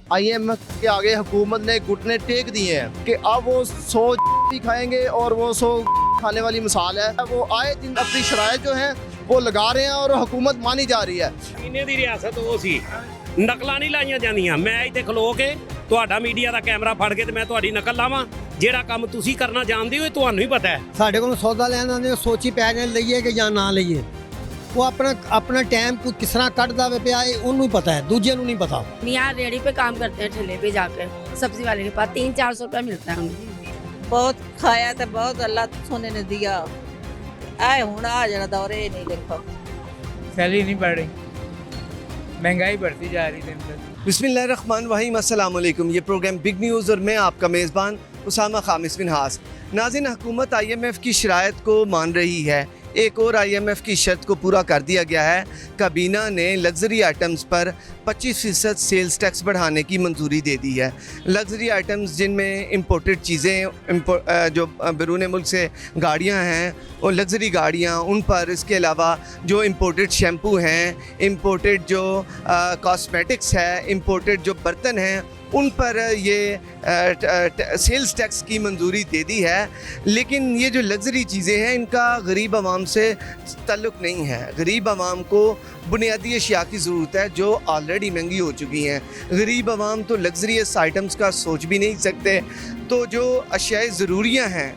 IMF के आगे हुकूमत ने घुटने टेक दिए हैं कि अब वो 100 भी खाएंगे और वो 100 खाने वाली मिसाल है। वो आए दिन अपनी शराइत जो हैं वो लगा रहे हैं और हुकूमत मानी जा रही है। इन्हें दी रियासत वो सी नकलां नहीं लाइयां जांदियां। मैं इत्थे खलो के ਤੁਹਾਡਾ मीडिया ਦਾ कैमरा ਫੜ ਕੇ ਤੇ ਮੈਂ ਤੁਹਾਡੀ ਨਕਲ ਲਾਵਾਂ। ਜਿਹੜਾ ਕੰਮ ਤੁਸੀਂ ਕਰਨਾ ਜਾਣਦੇ ਹੋ ਇਹ ਤੁਹਾਨੂੰ ਹੀ ਪਤਾ ਹੈ। ਸਾਡੇ ਕੋਲ ਸੌਦਾ ਲੈਣ ਆਉਂਦੇ ਸੋਚੀ ਪੈ ਜਾਣ ਲਈਏ ਕਿ ਜਾਂ ਨਾ ਲਈਏ। ਉਹ ਆਪਣਾ टाइम को किस तरह ਕੱਢਦਾ ਵੇ ਪਿਆ ਹੈ ਉਹਨੂੰ ਹੀ ਪਤਾ है, दूजे ਨੂੰ नहीं पता। यहाँ रेडी पे काम करते हैं ठेले पे जाकर सब्जी वाले के पास 300-400 रुपया मिलता है हमें। बहुत खाया तो बहुत अल्लाह सोने ने दिया। आए हूँ आ जरा दौरे नहीं देखो सैलरी नहीं बढ़ रही, महंगाई बढ़ती जा रही दिन पर। बिस्मिल्लाहिर्रहमानिर्रहीम, अस्सलाम वालेकुम। ये प्रोग्राम बिग न्यूज़ और मैं आपका मेज़बान उसामा खामिस बिन हास। नाज़रीन, हुकूमत IMF की शराइत को मान रही है। एक और IMF की शर्त को पूरा कर दिया गया है। काबीना ने लग्जरी आइटम्स पर 25% सेल्स टैक्स बढ़ाने की मंजूरी दे दी है। लग्जरी आइटम्स जिनमें इंपोर्टेड चीज़ें जो बैरून मुल्क से गाड़ियां हैं और लग्जरी गाड़ियां, उन पर, इसके अलावा जो इंपोर्टेड शैम्पू हैं, इंपोर्टेड जो कॉस्मेटिक्स है, इंपोर्टेड जो बर्तन हैं, उन पर ये सेल्स टैक्स की मंजूरी दे दी है। लेकिन ये जो लग्जरी चीज़ें हैं इनका गरीब आवाम से ताल्लुक़ नहीं है। गरीब आवाम को बुनियादी अशिया की ज़रूरत है जो ऑलरेडी महंगी हो चुकी हैं। गरीब आवाम तो लग्जरियस आइटम्स का सोच भी नहीं सकते। तो जो अशियाए ज़रूरियाँ हैं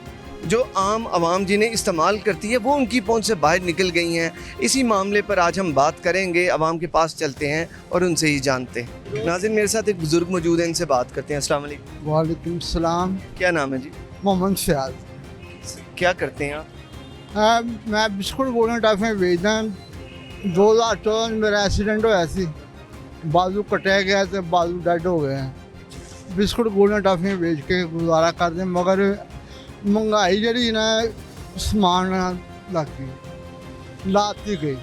जो आम आवाम जिन्हें इस्तेमाल करती है वो उनकी पहुंच से बाहर निकल गई हैं। इसी मामले पर आज हम बात करेंगे, आवाम के पास चलते हैं और उनसे ही जानते हैं। नाज़रीन, मेरे साथ एक बुज़ुर्ग मौजूद है, इनसे बात करते हैं। अस्सलाम वालेकुम। वालेकुम सलाम। क्या नाम है जी? मोहम्मद सियाद। क्या करते हैं आप? मैं बिस्कुट गोलियां टाफियां बेचदा। 2014 में मेरा एक्सीडेंट होया सी, बाजू कटिया गया तो बाजू डेड हो गए हैं। बिस्कुट गोलियां टाफियां बेच के गुजारा करते, मगर महंगाई जी ना समान लग गई, लाती गई।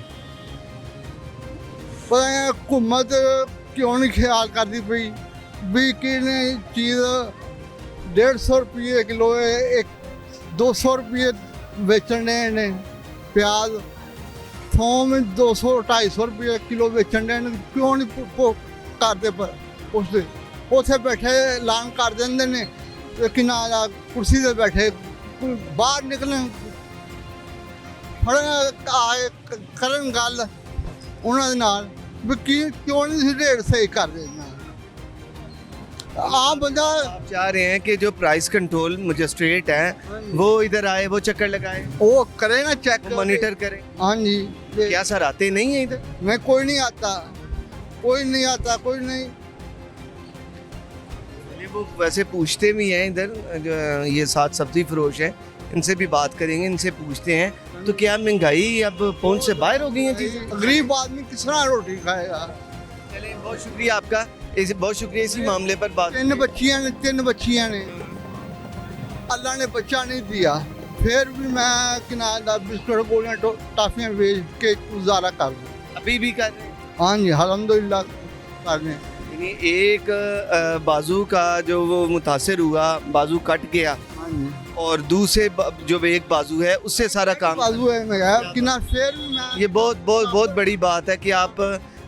पता नहीं हुकूमत क्यों नहीं ख्याल करती पई भी कि चीज़ 150 रुपये किलो है, एक 200 रुपये बेचने ने। प्याज थोम 200-250 रुपये किलो बेचन दे, क्यों नहीं करते पर उससे उत्थे बैठे ऐलान कर देंगे ने कि ना कुर्सी से बैठे बाहर निकले करन गल उन्होंने नाल भी क्यों नहीं रेट सही कर देना। आम बंदा आप चाह रहे हैं कि जो प्राइस कंट्रोल मजिस्ट्रेट है वो इधर आए, वो चक्कर लगाए, वो करे ना चेक, मॉनिटर करे। हाँ जी। क्या सर आते नहीं है इधर? मैं कोई नहीं आता, कोई नहीं आता, कोई नहीं। वो वैसे पूछते भी हैं इधर, जो ये साथ सब्जी फरोश है, इनसे भी बात करेंगे, इनसे पूछते हैं तो क्या महंगाई अब पहुंच से बाहर हो गई है चीज़ें? गरीब आदमी किस तरह रोटी खाएगा? चलिए, बहुत शुक्रिया आपका, बहुत शुक्रिया इसी मामले पर बात। 3 बच्चियां ने अल्लाह ने बच्चा नहीं दिया, फिर भी मैं किनारा बिस्कुट गोलियां टाफियां बेच के गुजारा कर दूँ। अभी भी कर रहे हैं? हाँ जी, अल्हम्दुलिल्लाह कर रहे हैं। एक बाजू का जो वो मुतासिर हुआ, बाजू कट गया, हाँ जी, और दूसरे जो एक बाजू है उससे सारा काम। बाजू है मेरा किना, फिर भी मैं ये बहुत बड़ी बात है कि आप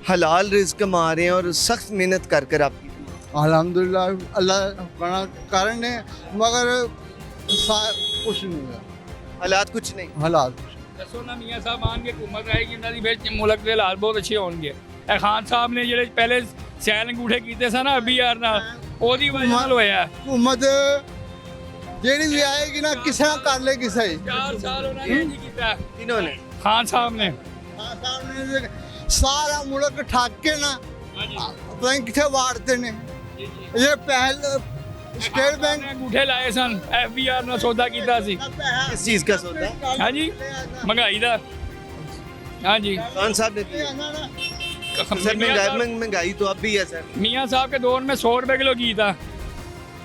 हलाल रिज़्क कमा रहे हैं और सख्त मेहनत कर कर आप। अल्हम्दुलिल्लाह अल्लाह बड़ा कारण है, मगर कुछ नहीं है, हालात कुछ नहीं। हालात दसो ना मियाँ साहब आन के हुकूमत आएगी इन्हों की, फिर मुल्क के हालात बहुत अच्छे होंगे। खान साहब ने जो पहले सैल अंगूठे किए सन अभी यार ना ओदी वजह नाल होया। हुकूमत जेड़ी भी आएगी ना किसी ना कर लेगी सही। 4 साल उन्होंने नहीं किया। इन्होंने खान साहब ने सारा मुल्क ठग के ना पता नहीं कितने वाड़ते ने। ये पहले स्टेट बैंक ने अंगूठे लाए सन, FBR ने सौदा किया सी। किस चीज़ का सौदा? हाँ जी, महंगाई का। हाँ जी, खान साहब ने किया। सर महंगाई तो अब भी है सर। मियाँ साहब के दौर में 100 रुपए किलो घी था,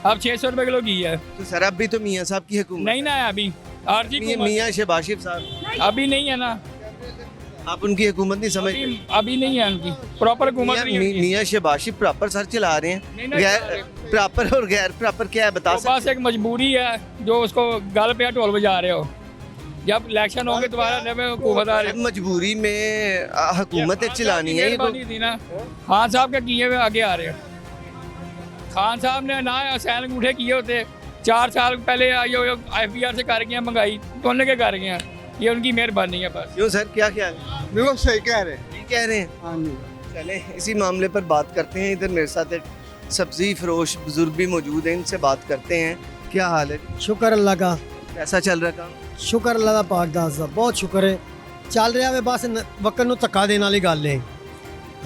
अब 600 रुपए किलो घी है। तो सर अब भी तो मियाँ साहब की हुकूमत नहीं ना है अभी, आरजी मियाँ शहबाज शरीफ साहब अभी नहीं है ना। आप उनकी हुकूमत नहीं समझ? अभी नहीं है उनकी प्रॉपर हुकूमत नहीं है। मियाँ शहबाज शरीफ प्रॉपर सर चला रहे हैं। गैर प्रॉपर और गैर प्रॉपर क्या है बता सकते? बस एक मजबूरी है जो उसको गल पे ढोल बजा रहे हो। जब इलेक्शन होंगे दोबारा जब हुकूमत आ रही, मजबूरी में हुकूमत चलानी है। थी ना खान साहब के किए हुए आगे आ रहे हैं। खान साहब ने ना सैल अंगूठे किए होते 4 साल पहले IPR से कर गए महंगाई तो उन्होंने क्या कर गए ये उनकी मेहरबानी है बस। क्यों सर, क्या ख्याल है? बिल्कुल सही कह रहे हैं। नहीं कह रहे हैं? हाँ जी। चले इसी मामले पर बात करते हैं। इधर मेरे साथ एक सब्जी फरोश बुजुर्ग भी मौजूद हैं, इनसे बात करते हैं। क्या हाल है? शुक्र अल्लाह का, कैसा चल रहा काम? शुक्र अल्लाह ਦਾ ਪਾਕ ਦਾ ਅਜ਼ਾ ਬਹੁਤ ਸ਼ੁਕਰ ਹੈ ਚੱਲ ਰਿਹਾ ਵੇ ਬਸ ਵਕਤ ਨੂੰ ਧੱਕਾ ਦੇਣ ਵਾਲੀ ਗੱਲ ਹੈ।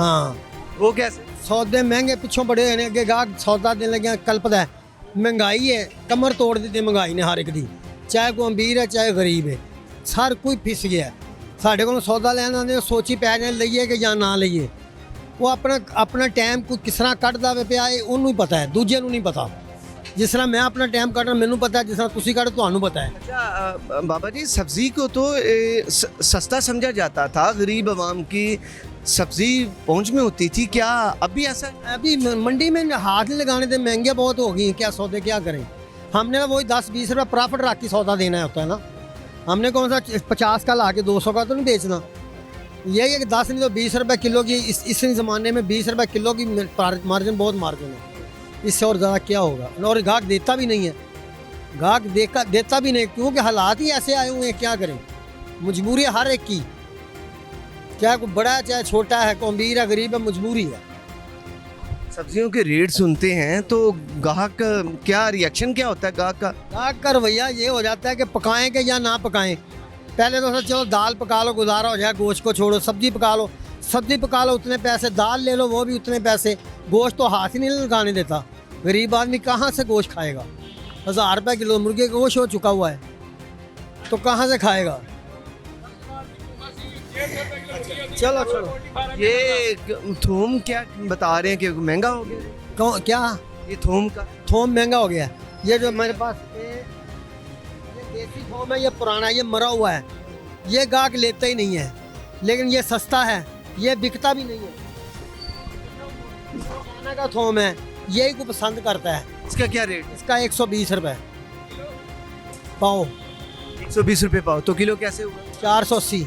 ਹਾਂ वो कैसे? ਸੌਦੇ ਮਹਿੰਗੇ ਪਿੱਛੋਂ ਬੜੇ ਹੋਏ ਨੇ, ਅੱਗੇ ਗਾਹਕ ਸੌਦਾ ਦੇਣ ਲੱਗਿਆ ਕਲਪਦਾ ਹੈ। ਮਹਿੰਗਾਈ ਹੈ, ਕਮਰ ਤੋੜ ਦਿੱਤੀ ਮਹਿੰਗਾਈ ਨੇ ਹਰ ਇੱਕ ਦੀ, ਚਾਹੇ ਕੋਈ ਅਮੀਰ ਹੈ ਚਾਹੇ ਗਰੀਬ ਹੈ, ਹਰ ਕੋਈ ਫਿਸ ਗਿਆ। ਸਾਡੇ ਕੋਲੋਂ ਸੌਦਾ ਲੈਣ ਆਉਂਦੇ ਸੋਚੀ ਪੈ ਜਾਏ ਲਈਏ ਕਿ ਜਾਂ ਨਾ ਲਈਏ। ਉਹ ਆਪਣਾ ਟਾਈਮ ਕੋਈ ਕਿਸ ਤਰ੍ਹਾਂ ਕੱਢਦਾ ਵੇ ਪਿਆ ਇਹ ਉਹਨੂੰ ਹੀ ਪਤਾ ਹੈ, ਦੂਜੇ ਨੂੰ ਨਹੀਂ ਪਤਾ। जिस तरह मैं अपना टाइम काटना मैनू पता है, जिस तरह तुसी काटो ਤੁਹਾਨੂੰ पता है। अच्छा बाबा जी, सब्जी को तो सस्ता समझा जाता था, गरीब आवाम की सब्जी पहुंच में होती थी, क्या अभी ऐसा? अभी मंडी में हाथ नहीं लगाने दे, महंगे बहुत हो गई, क्या सौदे क्या करें। हमने ना वही 10-20 रुपये प्रॉफिट रख के सौदा देना होता है ना। हमने कौन सा 50 का ला के 200 का तो नहीं बेचना। यही है कि 10 नहीं तो 20 रुपये किलो की, इस ज़माने में 20 रुपये किलो की मार्जिन, बहुत मार्जिन है। इससे और ज़्यादा क्या होगा। और गाहक देता भी नहीं है, गाहक देता भी नहीं, क्योंकि हालात ही ऐसे आए हुए हैं। क्या करें, मजबूरी है हर एक की, चाहे कोई बड़ा है चाहे छोटा है, कोई अमीर है गरीब है, मजबूरी है। सब्जियों के रेट सुनते हैं तो गाहक क्या रिएक्शन क्या होता है गाहक का? गाहक का रवैया ये हो जाता है कि पकाएं कि या ना पकाएं। पहले तो चलो दाल पका लो गुजारा हो जाए, गोश्त को छोड़ो, सब्जी पका लो, सब्जी पका लो उतने पैसे, दाल ले लो वो भी उतने पैसे, गोश्त तो हाथ ही नहीं लगाने देता। गरीब आदमी कहाँ से गोश्त खाएगा? 1000 रुपये किलो मुर्गे का गोश्त हो चुका हुआ है, तो कहाँ से खाएगा? चलो चलो, ये थूम क्या बता रहे हैं कि महंगा हो गया? क्या ये थूम का थोम महंगा हो गया। ये जो मेरे पास ये देसी थोम है, ये पुराना, ये मरा हुआ है, ये गाहक लेता ही नहीं है। लेकिन ये सस्ता है, ये बिकता भी नहीं है। पुराना का थोम है, यही को पसंद करता है। इसका क्या रेट? इसका 120 रुपये पाओ। 120 रुपये पाओ, तो किलो कैसे हुआ? 480।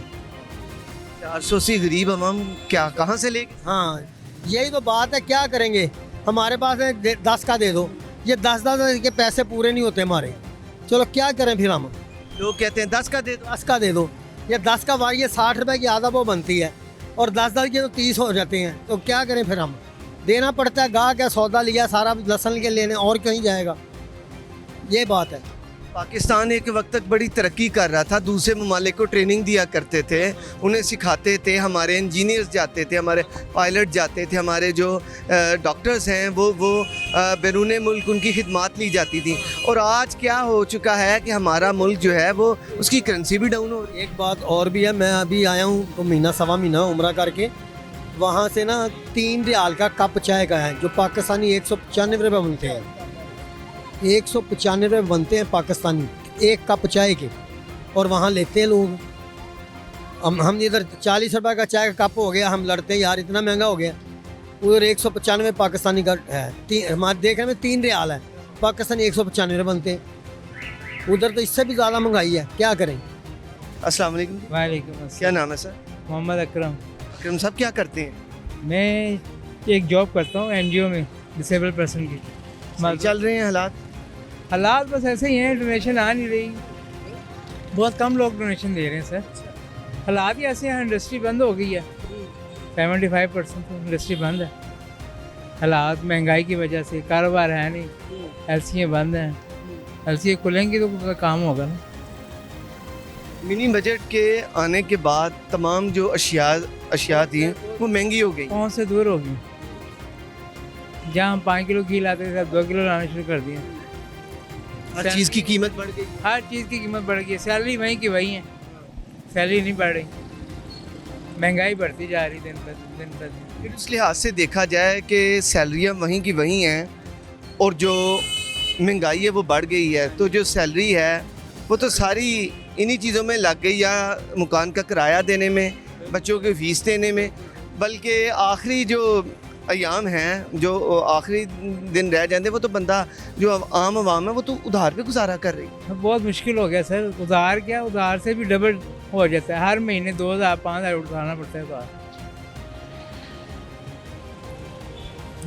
480 गरीब आवाम क्या कहाँ से लेगी? हाँ यही तो बात है, क्या करेंगे। हमारे पास है 10 का दे दो, ये 10 के पैसे पूरे नहीं होते हमारे। चलो क्या करें फिर हम। लोग कहते हैं 10 का दे दो। 10 का दे दो, ये 10 का वार ये 60 रुपये की आधा वो बनती है, और 10 के तो 30 हो जाते हैं। तो क्या करें फिर हम, देना पड़ता है। गाहक है, सौदा लिया सारा लहसुन के लेने, और कहीं जाएगा। ये बात है। पाकिस्तान एक वक्त तक बड़ी तरक्की कर रहा था, दूसरे ममालिक को ट्रेनिंग दिया करते थे, उन्हें सिखाते थे, हमारे इंजीनियर्स जाते थे, हमारे पायलट जाते थे, हमारे जो डॉक्टर्स हैं वो बैरून मुल्क उनकी खिदमत ली जाती थी। और आज क्या हो चुका है कि हमारा मुल्क जो है वो उसकी करेंसी भी डाउन हो रही है। एक बात और भी है, मैं अभी आया हूँ तो महीना सवा महीना उम्रा करके, वहाँ से ना 3 रियाल का कप चाय का है, जो पाकिस्तानी 195 रुपये बनते हैं। 195 रुपये बनते हैं पाकिस्तानी एक कप चाय के, और वहाँ लेते हैं लोग। हम इधर 40 रुपये का चाय का कप हो गया, हम लड़ते हैं यार इतना महंगा हो गया। उधर 195 पाकिस्तानी का है, हमारे देखने में 3 रियाल है, पाकिस्तानी 195 बनते हैं। उधर तो इससे भी ज़्यादा महंगाई है, क्या करें। अस्सलाम वालेकुम। वालेकुम अस्सलाम। क्या नाम है सर? मोहम्मद अकरम। अकरम साहब क्या करते हैं? मैं एक जॉब करता हूँ NGO में, डिसेबल पर्सन की। सही चल रहे हैं हालात? हालात बस ऐसे ही हैं, डोनेशन आ नहीं रही, बहुत कम लोग डोनेशन दे रहे हैं सर। हालात ही ऐसे हैं, इंडस्ट्री बंद हो गई है, 75% तो इंडस्ट्री बंद है। हालात महंगाई की वजह से, कारोबार है नहीं, LCA बंद हैं। LCA खुलेंगी तो काम होगा ना। मिनी बजट के आने के बाद तमाम जो अशिया थी वो महंगी हो गई। कौन से दूर होगी, जहाँ हम 5 किलो घी लाते थे 2 किलो लाना शुरू कर दिए। हर चीज़ की कीमत बढ़ गई। हर चीज़ की कीमत बढ़ गई है, सैलरी वहीं की वही है, सैलरी नहीं बढ़ रही, महंगाई बढ़ती जा रही दिन पर। फिर उस लिहाज से देखा जाए कि सैलरियाँ वहीं की वहीं हैं और जो महंगाई है वो बढ़ गई है, तो जो सैलरी है वो तो सारी इन्हीं चीज़ों में लग गई, या मकान का किराया देने में, बच्चों की फ़ीस देने में, बल्कि आखिरी जो अयाम हैं, जो आखिरी दिन रह जाते, वो तो बंदा जो आम आवाम है वो तो उधार पे गुजारा कर रही है। बहुत मुश्किल हो गया सर, उधार क्या, उधार से भी डबल हो जाता है, हर महीने 2000 5000 उठाना पड़ता है उधार।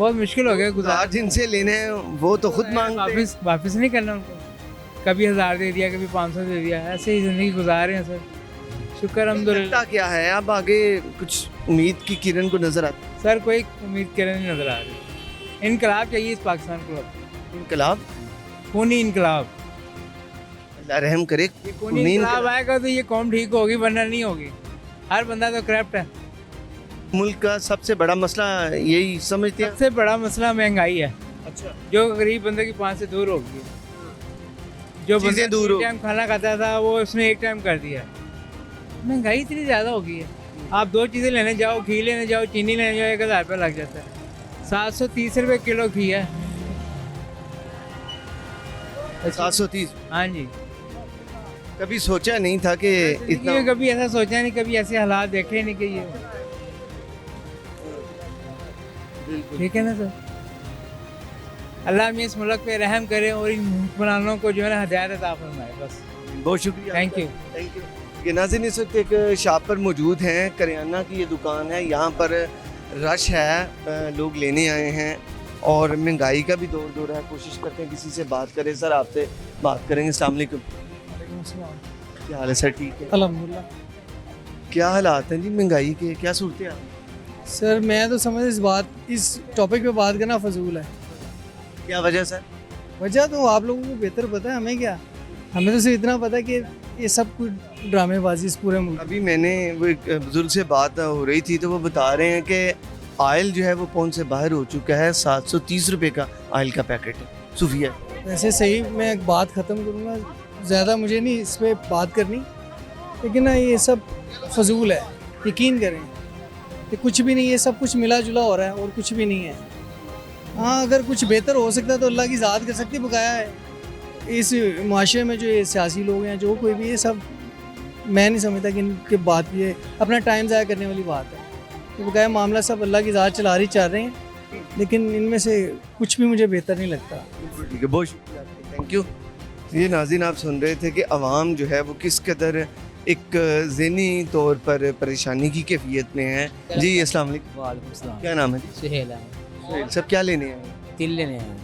बहुत मुश्किल हो गया गुजार। जिनसे लेने हैं वो तो खुद मांगते हैं। वापस नहीं करना उनको, कभी 1000 दे दिया, कभी 500 दे दिया, ऐसे ही ज़िंदगी गुजार रहे हैं सर। शुक्र अल्हम्दुलिल्लाह। लगता क्या है अब आगे कुछ उम्मीद की किरण को नजर आती सर कोई उम्मीद किरण नहीं नज़र आ रही। इनकलाब चाहिए इस पाकिस्तान को, है? इनकलाब, खूनी इनकलाब। अल्लाह रहम करे। खूनी खूनी इनकलाब आएगा तो ये कौम ठीक होगी, वरना नहीं होगी। हर बंदा तो करप्ट है। मुल्क का सबसे बड़ा मसला यही समझते हैं। सबसे बड़ा मसला महंगाई है, अच्छा, जो गरीब बंदे की 5 से दूर होगी। जो चीज़ें बंदा दूर हो- एक टाइम खाना खाता था वो उसने एक टाइम कर दिया। महंगाई इतनी ज़्यादा हो गई है, आप 2 चीज़ें लेने जाओ, घी लेने जाओ, चीनी लेने जाओ, 1000 रुपये लग जाता है। 730 रुपये किलो घी है। 730। हाँ जी, कभी सोचा नहीं था कि जिंदगी इतना में कभी ऐसा सोचा नहीं, कभी ऐसे हालात देखे नहीं कि ये ठीक है ना सर। अल्लाह हमें इस मुल्क पे रहम करे और इन हुक्मरानों को जो है ना हिदायत अता फरमाए। बस बहुत शुक्रिया। Thank you. Thank you. ये नाज़रीन इस वक्त एक शॉप पर मौजूद हैं, करियाना की ये दुकान है। यहाँ पर रश है, लोग लेने आए हैं और महंगाई का भी दौर दौर है। कोशिश करते हैं किसी से बात करें। सर आपसे बात करेंगे। अस्सलाम वालेकुम। क्या हाल है सर? ठीक है अल्हम्दुलिल्लाह। क्या हालात हैं जी महंगाई के? क्या सूरत है? सर मैं तो समझ इस टॉपिक पे बात करना फजूल है। क्या वजह सर? वजह तो आप लोगों को बेहतर पता है, हमें क्या। हमें तो सिर्फ इतना पता है कि ये सब कुछ ड्रामेबाजी इस पूरे मुल्क। अभी मैंने वो एक बुजुर्ग से बात हो रही थी तो वो बता रहे हैं कि आयल जो है वो पौंड से बाहर हो चुका है। 730 रुपये का आयल का पैकेट है सूफिया। वैसे सही, मैं एक बात ख़त्म करूँगा, ज़्यादा मुझे नहीं इस पर बात करनी, लेकिन ना ये सब फजूल है। यकीन करें कि कुछ भी नहीं, ये सब कुछ मिला जुला हो रहा है और कुछ भी नहीं है। हाँ, अगर कुछ बेहतर हो सकता तो अल्लाह की ज़ात कर सकती, बकाया है इस माशरे में जो ये सियासी लोग हैं, जो कोई भी, ये सब मैं नहीं समझता कि इनके बात ये अपना टाइम ज़ाया करने वाली बात है। तो बकाया मामला सब अल्लाह की ज़ात चला रही चल रहे हैं, लेकिन इनमें से कुछ भी मुझे बेहतर नहीं लगता। ठीक है, बहुत शुक्रिया, थैंक यू। ये नाज़रीन आप सुन रहे थे कि अवाम जो है वो किस कदर एक ज़हनी तौर पर परेशानी की कैफियत में है। जी अस्सलाम वालेकुम। वालेकुम सलाम। क्या नाम है जी? सुहेल है। सब क्या लेने हैं? तिल लेने हैं।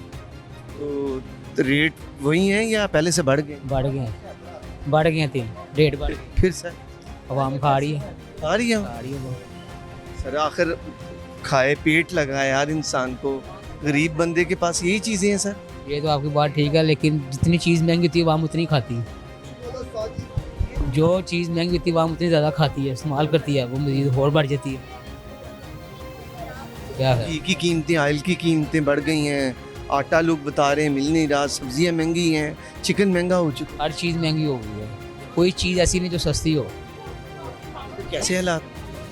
तो रेट वही हैं या पहले से बढ़ गए? बढ़ गए हैं तिल, रेट बढ़ गए। फिर सर आवाम खा रही है, आ रही है खा रही है वो। सर आखिर खाए पेट लगा यार इंसान को, गरीब बंदे के पास यही चीज़ें हैं सर। ये तो आपकी बात ठीक है, लेकिन जितनी चीज़ महंगी होती है आवाम उतनी खाती है। जो चीज़ महंगी होती है आवाम उतनी ज़्यादा खाती है, इस्तेमाल करती है, वो मज़ीद और बढ़ जाती है। क्या है, घी की कीमतें, ऑयल की कीमतें बढ़ गई हैं, आटा लोग बता रहे हैं मिल नहीं रहा, सब्जियां महंगी हैं, चिकन महंगा हो चुका हर चीज़ महंगी हो गई है। कोई चीज़ ऐसी नहीं जो सस्ती हो। है। कैसे हालात?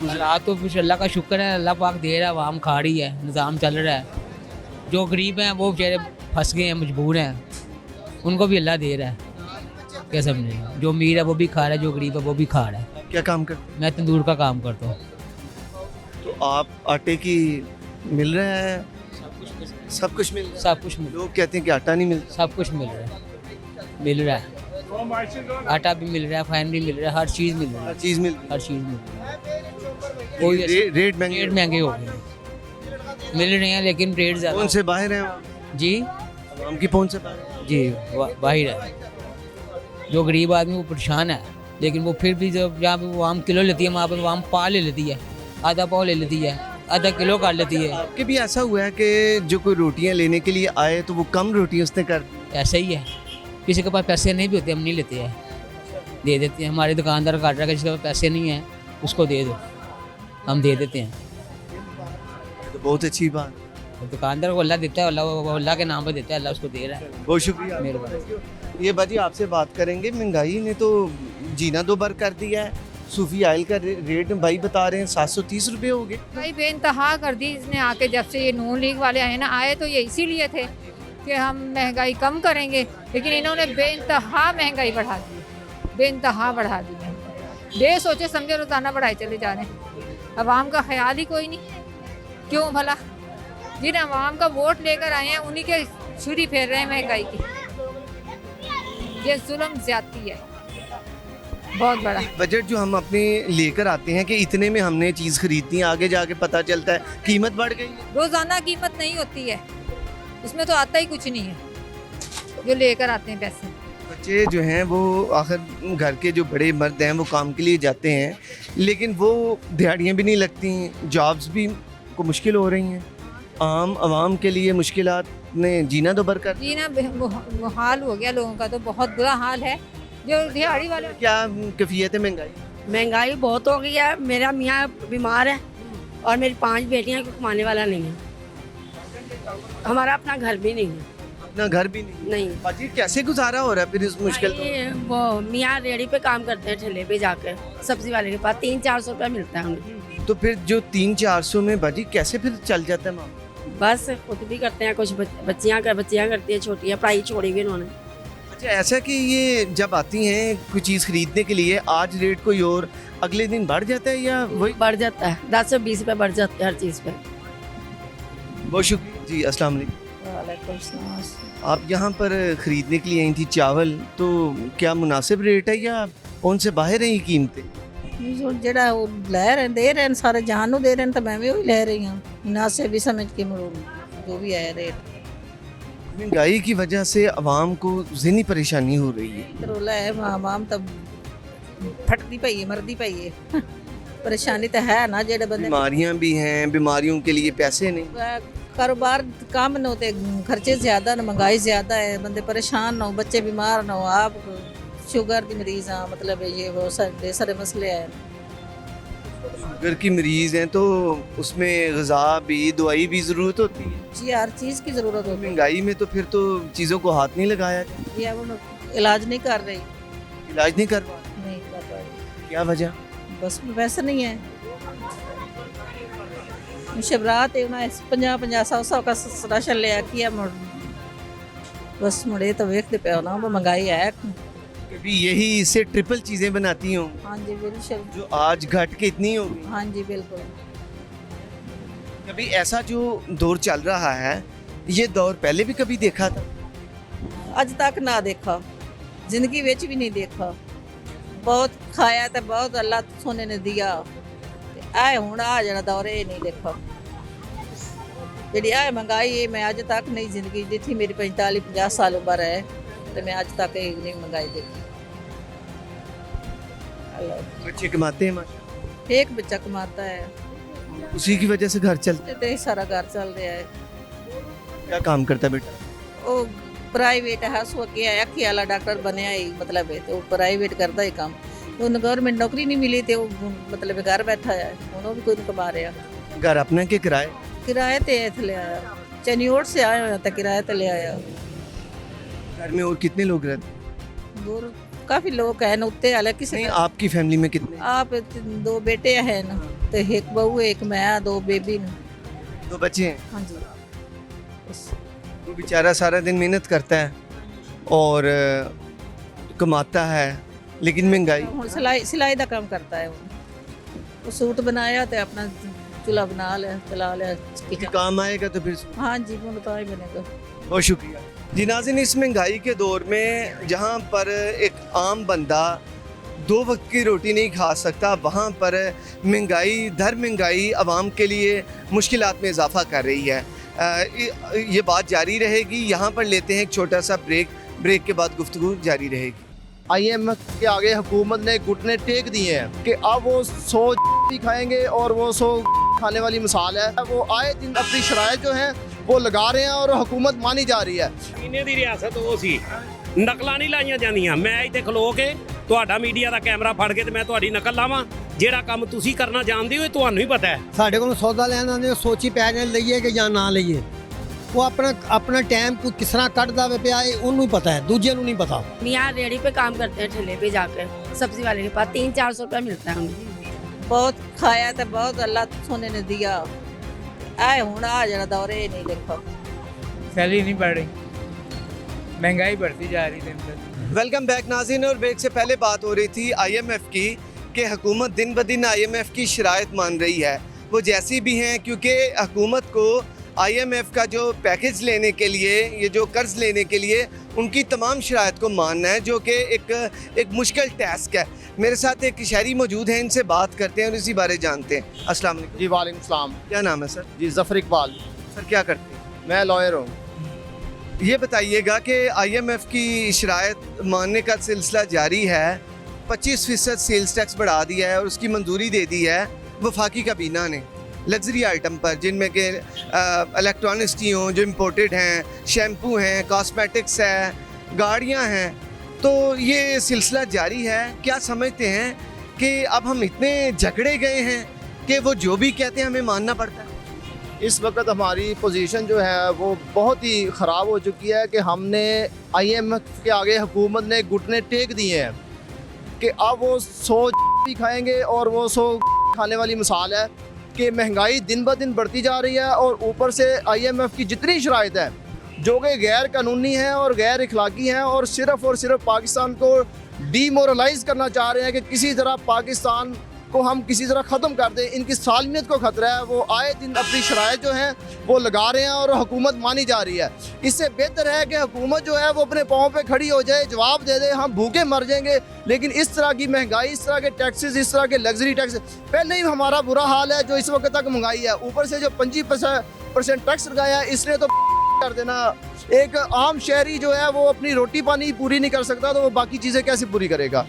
हालात तो कुछ अल्लाह का शुक्र है, अल्लाह पाक दे रहा है, आवाम खा रही है, निज़ाम चल रहा है। जो गरीब हैं वो बेचारे फंस गए हैं, मजबूर हैं, उनको भी अल्लाह दे रहा है। क्या समझे, जो अमीर है वो भी खा रहा है, जो गरीब है वो भी खा रहा है। क्या काम करते मैं तंदूर का काम करता हूँ। हैं? तो आप आटे की मिल रहा है? सब कुछ मिल रहा है। सब कुछ मिल लोग कहते हैं कि आटा नहीं मिलता। सब कुछ मिल रहा है, मिल रहा है। आटा भी मिल रहा है, फाइन भी मिल रहा है, हर चीज़ मिल रही हर है, चीज़ मिल रही हर चीज़ मिल रही है। है। कोई ऐसी- रेट महंगे रेट महंगे हो गए, मिल रहे हैं लेकिन रेट कौन ज़्यादा। से बाहर हैं? जी आवाम की पहुंच से बाहर। जी, बाहर है। जो गरीब आदमी वो परेशान है, लेकिन वो फिर भी जब जहाँ पे वो आम किलो लेती है वहाँ पे वो आम पा ले लेती है, आधा पाव ले लेती है, आधा किलो कर लेती है। आपके भी ऐसा हुआ है कि जो कोई रोटियां लेने के लिए आए तो वो कम रोटी उसने कर दी? ऐसा ही है, किसी के पास पैसे नहीं भी होते हम नहीं लेते हैं, दे देते हैं। हमारे दुकानदार काट रहा है, जिसके पास पैसे नहीं हैं उसको दे दो, हम दे देते हैं। तो बहुत अच्छी बात। तो दुकानदार को अल्लाह देता है, अल्लाह के नाम पर देता है, अल्लाह उसको दे रहा है। बहुत शुक्रिया, मेहरबानी। ये बाजी आपसे बात करेंगे। महंगाई ने तो जीना दो बर कर दिया है। सूफी आयल का रेट भाई बता रहे हैं 730 रुपये हो गए। भाई बेइंतहा कर दी इसने आके, जब से ये नून लीग वाले आए ना, आए तो ये इसीलिए थे कि हम महंगाई कम करेंगे, लेकिन इन्होंने बेइंतहा महंगाई बढ़ा दी, बेइंतहा बढ़ा दी महंगाई। बे सोचे समझे रोज़ाना बढ़ाए चले जा रहे हैं। अवाम का ख्याल ही कोई नहीं। क्यों भला? जिन अवाम का वोट लेकर आए हैं उन्हीं के छुरी फेर रहे हैं महंगाई की। ये जुल्म ज्यादती है। बहुत बड़ा। बजट जो हम अपने लेकर आते हैं कि इतने में हमने चीज़ खरीदनी है, आगे जाके पता चलता है कीमत बढ़ गई है। रोज़ाना कीमत नहीं होती है, उसमें तो आता ही कुछ नहीं है जो लेकर आते हैं पैसे। बच्चे जो हैं वो आखिर घर के जो बड़े मर्द हैं वो काम के लिए जाते हैं, लेकिन वो दिहाड़ियाँ भी नहीं लगती, जॉब्स भी को मुश्किल हो रही हैं। आम आवाम के लिए मुश्किलात ने जीना तो बरकर। जीना वो हाल हो गया लोगों का, तो बहुत बुरा हाल है जो दिहाड़ी वाले। क्या कैफियत है महंगाई? महंगाई बहुत हो गई है। मेरा मियाँ बीमार है और मेरी 5 बेटियां, कोई कमाने वाला नहीं है। हमारा अपना घर भी नहीं है। अपना घर भी नहीं। बाजी कैसे गुजारा हो रहा है फिर इस मुश्किल को? भाई, वो मियाँ रेडी पे काम करते हैं, ठेले पे जाकर सब्जी वाले के पास 300-400 रुपया मिलता है उन्हें। तो फिर जो 300-400 में बाजी कैसे फिर चल जाता है मामला? बस खुद भी करते हैं, कुछ बच्चियाँ करती हैं, छोटियाँ पढ़ाई छोड़ी हुई उन्होंने। अच्छा, ऐसा कि ये जब आती हैं कोई चीज़ खरीदने के लिए, आज रेट कोई और अगले दिन बढ़ जाता है या वही बढ़ जाता है? 10 से 20 रुपये बढ़ जाते हैं हर चीज़ पे। बहुत शुक्रिया जी। अस्सलाम वालेकुम। वालेकुम सलाम। आप यहाँ पर ख़रीदने के लिए आई थी चावल, तो क्या मुनासिब रेट है या उनसे बाहर है ये कीमतें? जो ਜਿਹੜਾ ਉਹ ਲੈ ਰਹੇ ਦੇ ਰਹੇ ਨੇ ਸਾਰੇ ਜਾਨ ਨੂੰ ਦੇ ਰਹੇ ਨੇ ਤਾਂ ਮੈਂ ਵੀ ਉਹੀ ਲੈ ਰਹੀ ਹਾਂ मुनासिब भी समझ के जो भी है रेट। महंगाई की वजह से आवाम को ज़हनी परेशानी हो रही है। ਰੋਲਾ ਹੈ ਆਵਾਮ ਤਾਂ ਫਟਦੀ ਪਈ ਹੈ, ਮਰਦੀ ਪਈ ਹੈ। परेशानी तो है ना ਜਿਹੜੇ ਬੰਦੇ बीमारियाँ भी हैं, बीमारियों के लिए पैसे नहीं। कारोबार कम न होते, खर्चे ज़्यादा न, महंगाई ज़्यादा है, बंदे परेशान न हो, बच्चे बीमार न हो, आप शुगर की मरीज़ हाँ, मतलब ये वो सारे मसले हैं। शुगर की मरीज़ हैं तो उसमें ग़िज़ा भी, दवाई भी ज़रूरत होती है जी, हर चीज़ की ज़रूरत होती है। महंगाई में तो फिर तो चीज़ों को हाथ नहीं लगाया, ये अब इलाज नहीं कर रही, इलाज नहीं करवा। नहीं कर रही। क्या वजह? बस पैसे नहीं है। शबरात है उन्हें 50-100 का राशन ले किया बस मुड़े तो वेखते पे ना वो महंगाई है। कभी यही इससे ट्रिपल चीज़ें बनाती हूँ। हाँ जी बिल्कुल। जो आज घट के इतनी होगी। हाँ जी बिल्कुल। कभी ऐसा जो दौर चल रहा है, ये दौर पहले भी कभी देखा था? अज तक ना देखा, जिंदगी विच भी नहीं देखा। बहुत खाया तो बहुत अल्लाह सोने ने दिया, आए हुण आ जरा दौर ये नहीं देखा। जी आ महंगाई है, मैं अज तक नहीं जिंदगी देखी, मेरी 45-50 साल उम्र है तो मैं अज तक ये नहीं महंगाई देखी। बच्चे कमाते हैं माशाल्लाह? एक बच्चा कमाता है, उसी की वजह से घर चलते। तो सारा घर चल रहा है। क्या काम करता है बेटा? वो प्राइवेट है, सो के अखी वाला डॉक्टर बनया ही, मतलब है तो प्राइवेट करता ही काम। तो उन्हें गवर्नमेंट नौकरी नहीं मिली तो मतलब घर बैठा है, उन्होंने भी कोई नहीं कमा रहा। घर अपना के किराए? किराए ते ले आया, चनियोट से आया हुआ था, किराए ते ले आया। घर में और कितने लोग रहते? दूर काफ़ी लोग हैं ना, उत्ते वाले किसी नहीं, आपकी फैमिली में कितने? आप 2 बेटे हैं ना, तो एक बहू है, एक मैं, 2 बेबी ने। 2 बच्चे हैं? हाँ जी। बस वो बेचारा सारा दिन मेहनत करता है और कमाता है, लेकिन महंगाई। हुण सिलाई का काम करता है वो सूट बनाया तो अपना चूल्हा बना लिया, चला लिया किचन। काम आएगा तो फिर। हाँ जी, वो तो ही बनेगा। बहुत शुक्रिया जी। नाज़रीन, इस महंगाई के दौर में जहाँ पर एक आम बंदा 2 वक्त की रोटी नहीं खा सकता, वहाँ पर महंगाई दर महंगाई आवाम के लिए मुश्किलात में इजाफा कर रही है। ये बात जारी रहेगी। यहाँ पर लेते हैं एक छोटा सा ब्रेक के बाद गुफ्तगू जारी रहेगी। IMF के आगे हुकूमत ने घुटने टेक दिए हैं कि अब वो 100 भी खाएंगे और वो 100 खाने वाली मिसाल है। वो आए दिन अपनी शराइत जो हैं वो लगा रहे हैं और हुकूमत मानी जा रही है। ਇਹਨੇ ਦੀ ਰਿਆਸਤ ਉਹ ਸੀ, ਨਕਲਾਂ ਨਹੀਂ ਲਾਈਆਂ ਜਾਂਦੀਆਂ। ਮੈਂ ਇੱਥੇ ਖਲੋ ਕੇ ਤੁਹਾਡਾ ਮੀਡੀਆ ਦਾ ਕੈਮਰਾ ਫੜ ਕੇ ਤੇ ਮੈਂ ਤੁਹਾਡੀ ਨਕਲ ਲਾਵਾਂ। ਜਿਹੜਾ ਕੰਮ ਤੁਸੀਂ ਕਰਨਾ ਜਾਣਦੇ ਹੋ ਇਹ ਤੁਹਾਨੂੰ ਹੀ ਪਤਾ ਹੈ। ਸਾਡੇ ਕੋਲ ਸੌਦਾ ਲੈਣ ਆਉਂਦੇ ਸੋਚੀ ਪੈ ਜਾਣ ਲਈਏ ਕਿ ਜਾਂ ਨਾ ਲਈਏ। ਉਹ ਆਪਣਾ टाइम को किस तरह ਕੱਢਦਾ ਵੇ ਪਿਆ ਇਹ ਉਹਨੂੰ ਹੀ ਪਤਾ ਹੈ, ਦੂਜੇ ਨੂੰ नहीं पता। मियाँ रेडी पे काम करते हैं, ठेले पे जाकर सब्जी वाले के पास 300-400 रुपया मिलता है उन्हें। बहुत खाया तो बहुत अल्लाह सोने ने दिया, आए हुण आ जरा दौर ये नहीं देखा। सैलरी नहीं बढ़ रही, महंगाई बढ़ती जा रही दिन पर। वेलकम बैक नाज़रीन। और ब्रेक से पहले बात हो रही थी IMF की कि हुकूमत दिन ब दिन IMF की शराइत मान रही है। वो जैसी भी हैं, क्योंकि हुकूमत को IMF का जो पैकेज लेने के लिए, ये जो कर्ज लेने के लिए उनकी तमाम शराइत को मानना है, जो कि एक मुश्किल टास्क है। मेरे साथ एक शहरी मौजूद हैं, इनसे बात करते हैं और इसी बारे जानते हैं। अस्सलाम वालेकुम। जी वालेकुम सलाम। क्या नाम है सर? जी ज़फ़र इकबाल। सर क्या करते हैं? मैं लॉयर हूँ। ये बताइएगा कि IMF की शराइत मानने का सिलसिला जारी है, 25% सेल्स टैक्स बढ़ा दिया है और उसकी मंजूरी दे दी है वफाकी काबीना ने लग्जरी आइटम पर, जिनमें कि इलेक्ट्रॉनिक्स की हों, जो इम्पोर्टेड हैं, शैम्पू हैं, कॉस्मेटिक्स है, गाड़ियां हैं। तो ये सिलसिला जारी है। क्या समझते हैं कि अब हम इतने झगड़े गए हैं कि वो जो भी कहते हैं हमें मानना पड़ता है? इस वक्त हमारी पोजीशन जो है वो बहुत ही ख़राब हो चुकी है कि हमने IMF के आगे हुकूमत ने घुटने टेक दिए हैं कि अब वो 100 भी खाएंगे और वो 100 खाने वाली मिसाल है कि महंगाई दिन ब दिन बढ़ती जा रही है और ऊपर से IMF की जितनी शराइत है जो कि गैर कानूनी हैं और गैर इखलाकी हैं और सिर्फ पाकिस्तान को डीमोरलाइज करना चाह रहे हैं कि किसी तरह पाकिस्तान को हम किसी तरह ख़त्म कर दें। इनकी सालमियत को ख़तरा है। वो आए दिन अपनी शराइत जो हैं वो लगा रहे हैं और हुकूमत मानी जा रही है। इससे बेहतर है कि हुकूमत जो है वो अपने पाँव पे खड़ी हो जाए, जवाब दे दे। हम भूखे मर जाएंगे, लेकिन इस तरह की महंगाई, इस तरह के टैक्सेस, इस तरह के लग्जरी टैक्स, पहले ही हमारा बुरा हाल है जो इस वक्त तक महंगाई है, ऊपर से जो 25% टैक्स लगाया है इसने तो कर देना। एक आम शहरी जो है वो अपनी रोटी पानी पूरी नहीं कर सकता तो वो बाकी चीज़ें कैसे पूरी करेगा?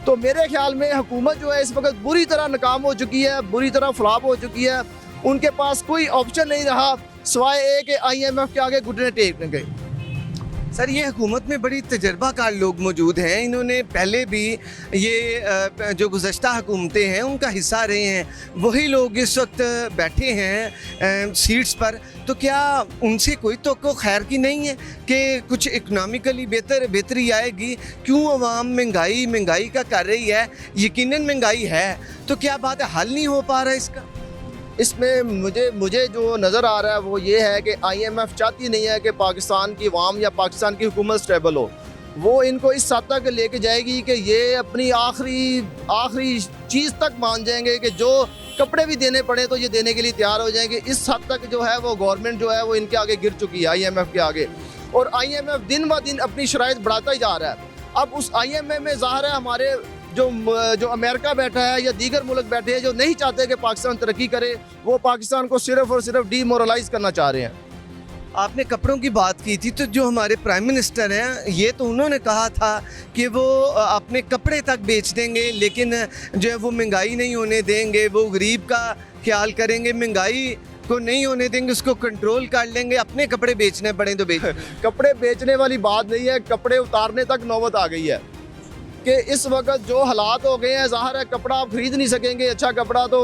तो मेरे ख्याल में हुकूमत जो है इस वक्त बुरी तरह नाकाम हो चुकी है, बुरी तरह फ्लॉप हो चुकी है। उनके पास कोई ऑप्शन नहीं रहा सिवाय एक कि IMF के आगे घुटने टेकने गए। सर ये हुकूमत में बड़ी तजर्बाकार लोग मौजूद हैं, इन्होंने पहले भी ये जो गुज़श्ता हुकूमतें हैं उनका हिस्सा रहे हैं, वही लोग इस वक्त बैठे हैं सीट्स पर। तो क्या उनसे कोई तो खैर की नहीं है कि कुछ इकनॉमिकली बेहतरी आएगी? क्यों अवाम महंगाई का कर रही है? यकीनन महंगाई है, तो क्या बात है हल नहीं हो पा रहा इसका? इसमें मुझे जो नज़र आ रहा है वो ये है कि IMF चाहती नहीं है कि पाकिस्तान की अवाम या पाकिस्तान की हुकूमत स्टेबल हो। वो इनको इस हद तक लेके जाएगी कि ये अपनी आखिरी चीज़ तक मान जाएंगे कि जो कपड़े भी देने पड़े तो ये देने के लिए तैयार हो जाएंगे। इस हद तक जो है वो गवर्नमेंट जो है वो इनके आगे गिर चुकी है, IMF के आगे। और IMF दिन ब दिन अपनी शराइत बढ़ाता ही जा रहा है। अब उस IMF में ज़ाहिर है हमारे जो अमेरिका बैठा है या दीगर मुल्क बैठे हैं जो नहीं चाहते कि पाकिस्तान तरक्की करे, वो पाकिस्तान को सिर्फ और सिर्फ डीमोरलाइज करना चाह रहे हैं। आपने कपड़ों की बात की थी, तो जो हमारे प्राइम मिनिस्टर हैं ये तो उन्होंने कहा था कि वो अपने कपड़े तक बेच देंगे, लेकिन जो है वो महंगाई नहीं होने देंगे, वो गरीब का ख्याल करेंगे, महंगाई को नहीं होने देंगे, उसको कंट्रोल कर लेंगे, अपने कपड़े बेचने पड़े तो बेच कपड़े बेचने वाली बात नहीं है, कपड़े उतारने तक नौबत आ गई है कि इस वक्त जो हालात हो गए हैं, ज़ाहिर है कपड़ा आप खरीद नहीं सकेंगे अच्छा कपड़ा, तो